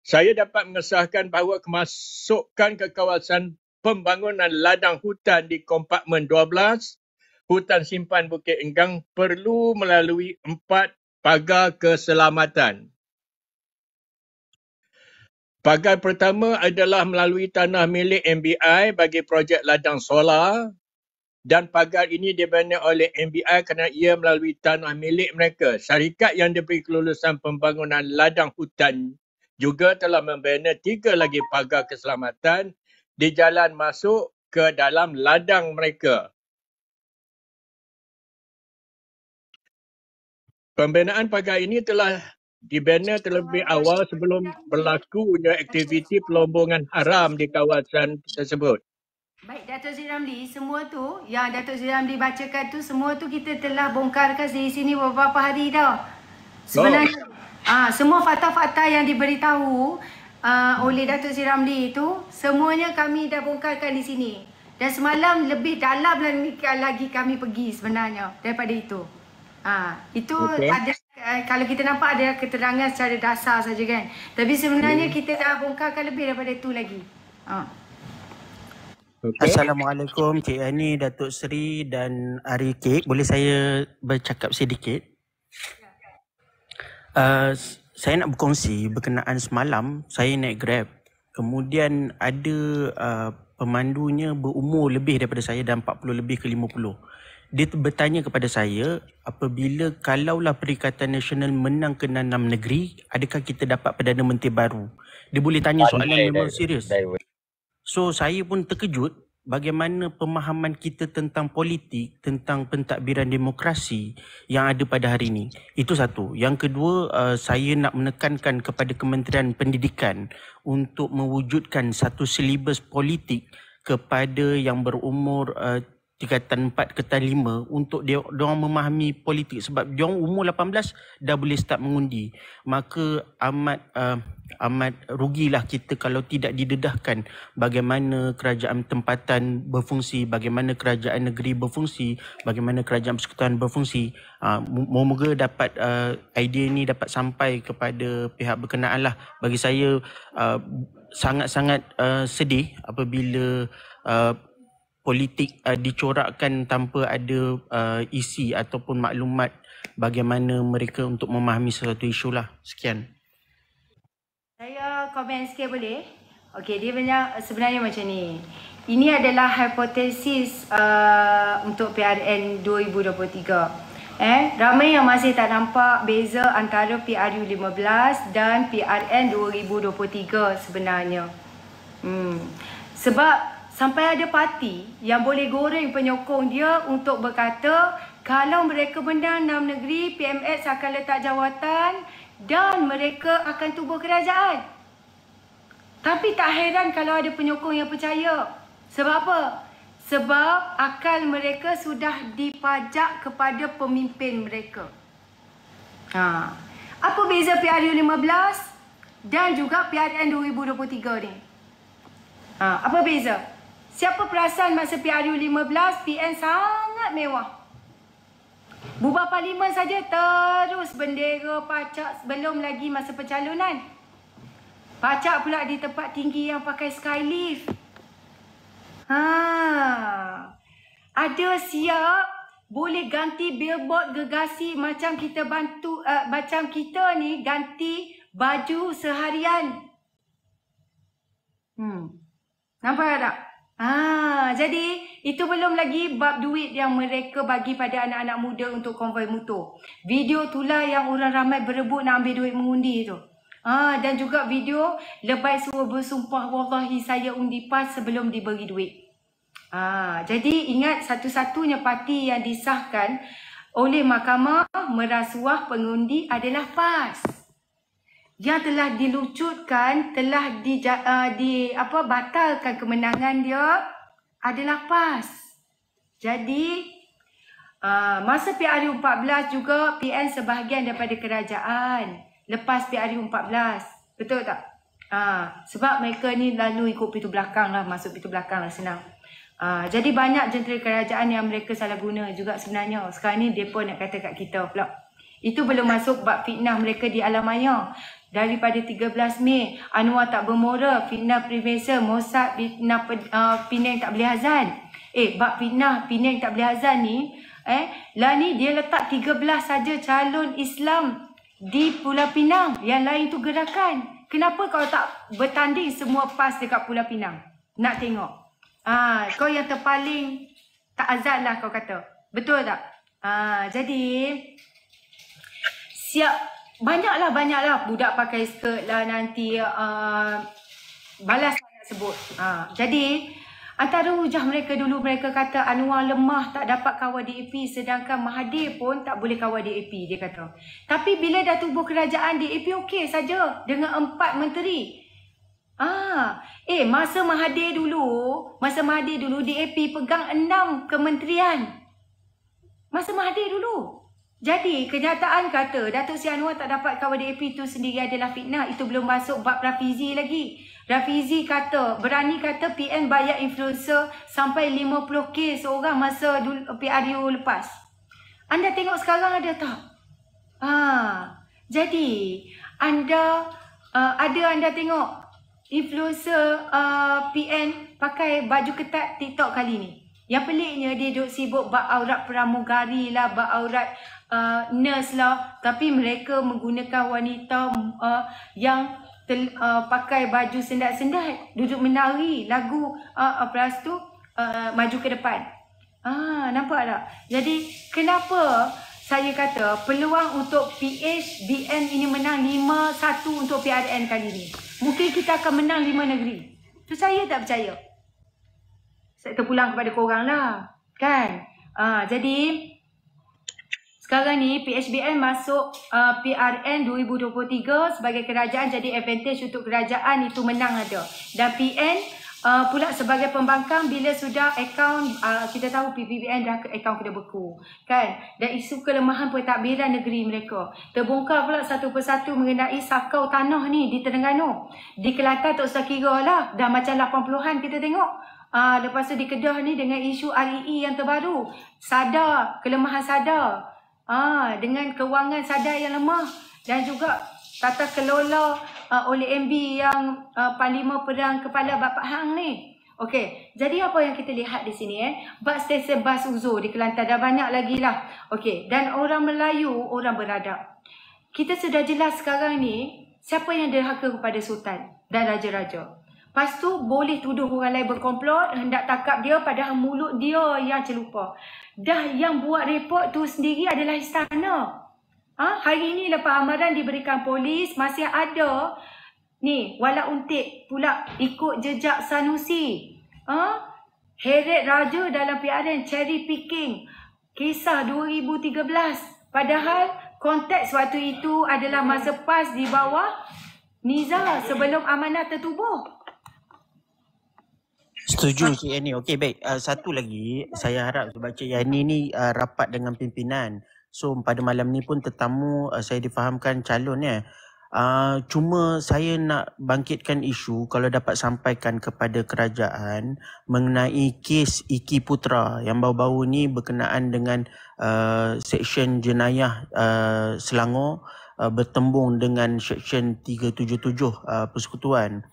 saya dapat mengesahkan bahawa kemasukan ke kawasan pembangunan ladang hutan di Kompartmen 12, Hutan Simpan Bukit Enggang perlu melalui 4 pagar keselamatan. Pagar pertama adalah melalui tanah milik MBI bagi projek ladang solar, dan pagar ini dibina oleh MBI kerana ia melalui tanah milik mereka. Syarikat yang diberi kelulusan pembangunan ladang hutan juga telah membina 3 lagi pagar keselamatan di jalan masuk ke dalam ladang mereka. Pembinaan pagar ini telah dibina terlebih awal sebelum berlakunya aktiviti pelombongan haram di kawasan tersebut. Baik, Datuk Seri Ramli, semua tu yang Datuk Seri Ramli bacakan tu, semua tu kita telah bongkarkan di sini beberapa hari dah. Sebenarnya, semua fakta-fakta yang diberitahu oleh Datuk Seri Ramli itu, semuanya kami dah bongkarkan di sini. Dan semalam lebih dalam lagi kami pergi sebenarnya daripada itu. Itu ada, kalau kita nampak ada keterangan secara dasar saja kan. Tapi sebenarnya kita dah bongkarkan lebih daripada itu lagi. Okay. Assalamualaikum Cik Yani, Datuk Seri dan Ari Kek. Boleh saya bercakap sedikit? Saya nak berkongsi berkenaan semalam saya naik Grab. Kemudian ada pemandunya berumur lebih daripada saya dan 40 lebih ke 50. Dia bertanya kepada saya, apabila kalaulah Perikatan Nasional menang ke 6 negeri, adakah kita dapat Perdana Menteri baru? Dia boleh tanya soalan memang serius. So saya pun terkejut bagaimana pemahaman kita tentang politik, tentang pentadbiran demokrasi yang ada pada hari ini. Itu satu. Yang kedua, saya nak menekankan kepada Kementerian Pendidikan untuk mewujudkan satu silibus politik kepada yang berumur tingkatan 4 ke 5 untuk diorang memahami politik, sebab diorang umur 18 dah boleh start mengundi. Maka amat rugilah kita kalau tidak didedahkan bagaimana kerajaan tempatan berfungsi, bagaimana kerajaan negeri berfungsi, bagaimana kerajaan persekutuan berfungsi. Moga-moga dapat idea ini dapat sampai kepada pihak berkenaan lah. Bagi saya sangat-sangat sedih apabila politik dicorakkan tanpa ada isi ataupun maklumat bagaimana mereka untuk memahami sesuatu isu lah. Sekian. Saya komen sikit boleh? Okey, dia sebenarnya macam ni. Ini adalah hipotesis untuk PRN 2023. Ramai yang masih tak nampak beza antara PRU 15 dan PRN 2023 sebenarnya. Sebab sampai ada parti yang boleh goreng penyokong dia untuk berkata kalau mereka menang 6 negeri, PMX akan letak jawatan dan mereka akan tubuh kerajaan. Tapi tak heran kalau ada penyokong yang percaya. Sebab apa? Sebab akal mereka sudah dipajak kepada pemimpin mereka. Apa beza PRU 15 dan juga PRN 2023 ni? Apa beza? Siapa perasan masa PRU 15 PN sangat mewah. Bubar parlimen saja terus bendera pacak belum lagi masa pencalonan. Pacak pula di tempat tinggi yang pakai skylift. Ada siap boleh ganti billboard gergasi macam kita bantu macam kita ni ganti baju seharian. Nampak tak? Jadi itu belum lagi bab duit yang mereka bagi pada anak-anak muda untuk konvoi motor. Video itulah yang orang ramai berebut nak ambil duit mengundi tu. Dan juga video lebay suruh bersumpah wallahi saya undi PAS sebelum diberi duit. Jadi ingat satu-satunya parti yang disahkan oleh mahkamah merasuah pengundi adalah PAS. Yang telah dilucutkan, telah batalkan kemenangan dia adalah PAS. Jadi masa PRU 14 juga PN sebahagian daripada kerajaan lepas PRU 14. Betul tak? Sebab mereka ni lalu ikut pintu belakang lah, masuk pintu belakang lah, senang. Jadi banyak jentera kerajaan yang mereka salah guna juga sebenarnya. Sekarang ni mereka nak kata kat kita pula. Itu belum masuk bab fitnah mereka di alam maya. Daripada 13 Mei, Anwar tak bermoral, fitnah Profesor Mossad, fitnah Penang tak boleh azan. Bab fitnah Penang tak boleh azan ni, lah ni dia letak 13 saja calon Islam di Pulau Pinang. Yang lain tu gerakan. Kenapa kau tak bertanding semua PAS dekat Pulau Pinang? Nak tengok. Kau yang terpaling tak azan lah kau kata. Betul tak? Jadi siap. Banyaklah budak pakai skirt lah nanti balas nak sebut. Jadi antara hujah mereka dulu, mereka kata Anwar lemah tak dapat kawal DAP, sedangkan Mahathir pun tak boleh kawal DAP, dia kata. Tapi bila dah tubuh kerajaan, DAP okey saja dengan 4 menteri. Masa Mahathir dulu DAP pegang 6 kementerian. Masa Mahathir dulu. Jadi kenyataan kata Datuk Seri Anwar tak dapat kawal DAP itu sendiri adalah fitnah. Itu belum masuk bab Rafizi lagi. Rafizi kata, berani kata PN bayar influencer sampai 50k seorang masa PRU lepas. Anda tengok sekarang ada tak? Jadi anda tengok influencer PN pakai baju ketat TikTok kali ni. Yang peliknya dia duduk sibuk bab aurat pramugari lah, bab aurat nurse lah. Tapi mereka menggunakan wanita yang pakai baju sendat-sendat duduk menari lagu lepas tu maju ke depan. Nampak tak? Jadi kenapa saya kata peluang untuk PHBN ini menang 5-1 untuk PRN kali ni. Mungkin kita akan menang 5 negeri. Tu saya tak percaya. Saya terpulang kepada korang lah. Kan? Jadi sekarang ni PHBN masuk PRN 2023 sebagai kerajaan, jadi advantage untuk kerajaan itu menang ada. Dan PN pula sebagai pembangkang bila sudah akaun, kita tahu PPBN dah akaun kena beku. Kan? Dan isu kelemahan pentadbiran negeri mereka. Terbongkar pula satu persatu mengenai sakau tanah ni di Terengganu. Di Kelantan tak usah kira lah. Dah macam 80-an kita tengok. Lepas tu di Kedah ni dengan isu REE yang terbaru. Sadar, kelemahan sadar. Dengan kewangan sadar yang lemah. Dan juga tata kelola oleh MB yang Parlimen Perang Kepala Bapak Hang ni. Okey, jadi apa yang kita lihat di sini bab stesen bas Uzo di Kelantan dah banyak lagi lah. Okey, dan orang Melayu, orang beradab. Kita sudah jelas sekarang ni siapa yang derhaka kepada Sultan dan Raja-Raja. Lepas tu boleh tuduh orang lain berkomplot, hendak tangkap dia padahal mulut dia yang celupa. Dah yang buat report tu sendiri adalah istana. Hari ni lepas amaran diberikan polis, masih ada ni Wala Untik pula ikut jejak Sanusi. Heret Raja dalam PRN cherry picking. Kisah 2013. Padahal konteks waktu itu adalah masa PAS di bawah Nizar sebelum amanah tertubuh. Setuju Cik Yani. Okey, baik. Satu lagi, saya harap baca Yani ni rapat dengan pimpinan So pada malam ni pun tetamu saya difahamkan calon cuma saya nak bangkitkan isu kalau dapat sampaikan kepada kerajaan mengenai kes Iki Putra yang baru-baru ni berkenaan dengan Seksyen Jenayah Selangor bertembung dengan Seksyen 377 Persekutuan.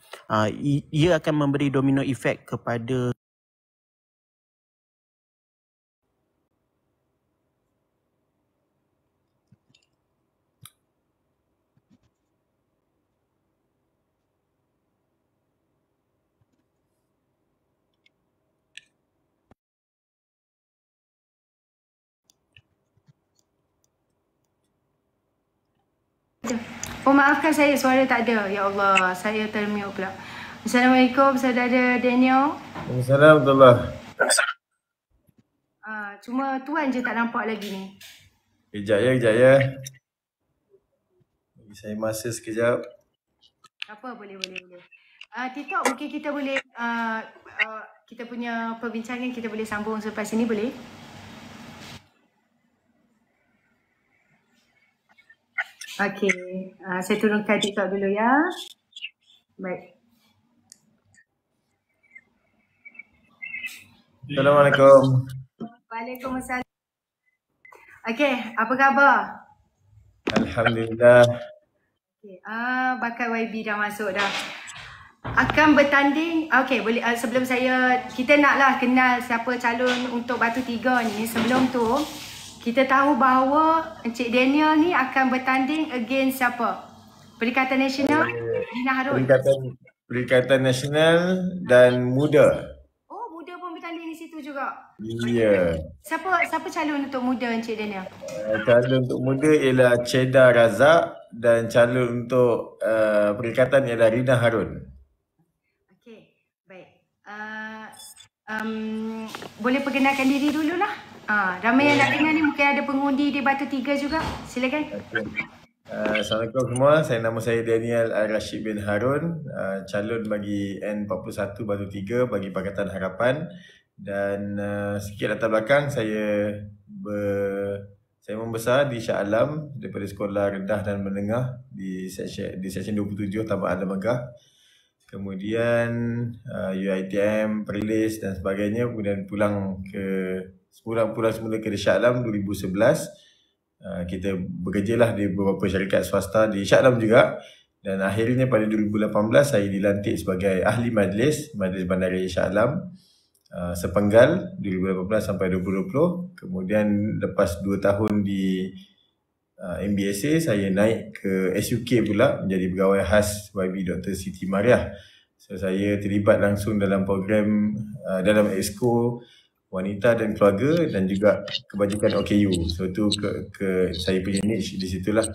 Ia akan memberi domino efek kepada Oh maafkan saya, suara tak ada. Ya Allah, saya termute pula. Assalamualaikum saudara Daniel. Assalamualaikum. Cuma tuan je tak nampak lagi ni. Kejap ya. Bagi saya masa sekejap. Apa boleh. TikTok mungkin kita boleh kita punya perbincangan kita boleh sambung selepas ini, boleh? Okey, saya turunkan TikTok dulu ya. Baik. Assalamualaikum. Waalaikumsalam. Okey, apa khabar? Alhamdulillah. Okey, bakat YB dah masuk dah. Akan bertanding. Okey, boleh sebelum kita naklah kenal siapa calon untuk Batu Tiga ni. Sebelum tu kita tahu bahawa Encik Daniel ni akan bertanding against siapa? Perikatan Nasional, Dina Harun. Perikatan Nasional dan Muda. Oh, Muda pun bertanding di situ juga. Ya. Siapa calon untuk Muda, Encik Daniel? Calon untuk Muda ialah Ceda Razak dan calon untuk Perikatan ialah Rina Harun. Okey, baik. Boleh perkenalkan diri dululah. Ramai yang nak dengar ni, mungkin ada pengundi di Batu Tiga juga. Silakan. Okay. Assalamualaikum semua. Nama saya Daniel Al-Rashid bin Harun, calon bagi N41 Batu Tiga bagi Pakatan Harapan. Dan sikit latar belakang, saya membesar di Shah Alam daripada sekolah rendah dan menengah di Seksyen 27 Taman Alam Megah. Kemudian UiTM, Perlis dan sebagainya. Kemudian pulang semula ke Shah Alam 2011. Kita bekerjalah di beberapa syarikat swasta di Shah Alam juga. Dan akhirnya pada 2018 saya dilantik sebagai ahli Majlis Bandaraya Shah Alam sepenggal 2018 sampai 2020. Kemudian lepas 2 tahun di MBSA, saya naik ke SUK pula menjadi pegawai khas YB Dr. Siti Mariah. So saya terlibat langsung dalam program dalam Exco Wanita dan Keluarga dan juga kebajikan OKU. So tu ke saya punya niche di situlah.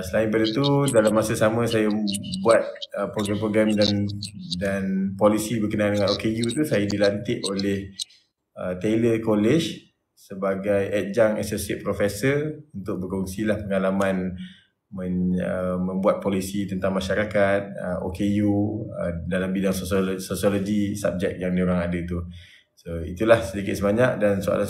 Selain daripada itu, dalam masa sama saya buat program-program dan polisi berkenaan dengan OKU tu. Saya dilantik oleh Taylor College sebagai adjunct associate professor untuk berkongsilah pengalaman membuat polisi tentang masyarakat, OKU dalam bidang sosiologi subjek yang diorang ada tu. So itulah sedikit sebanyak, dan soalan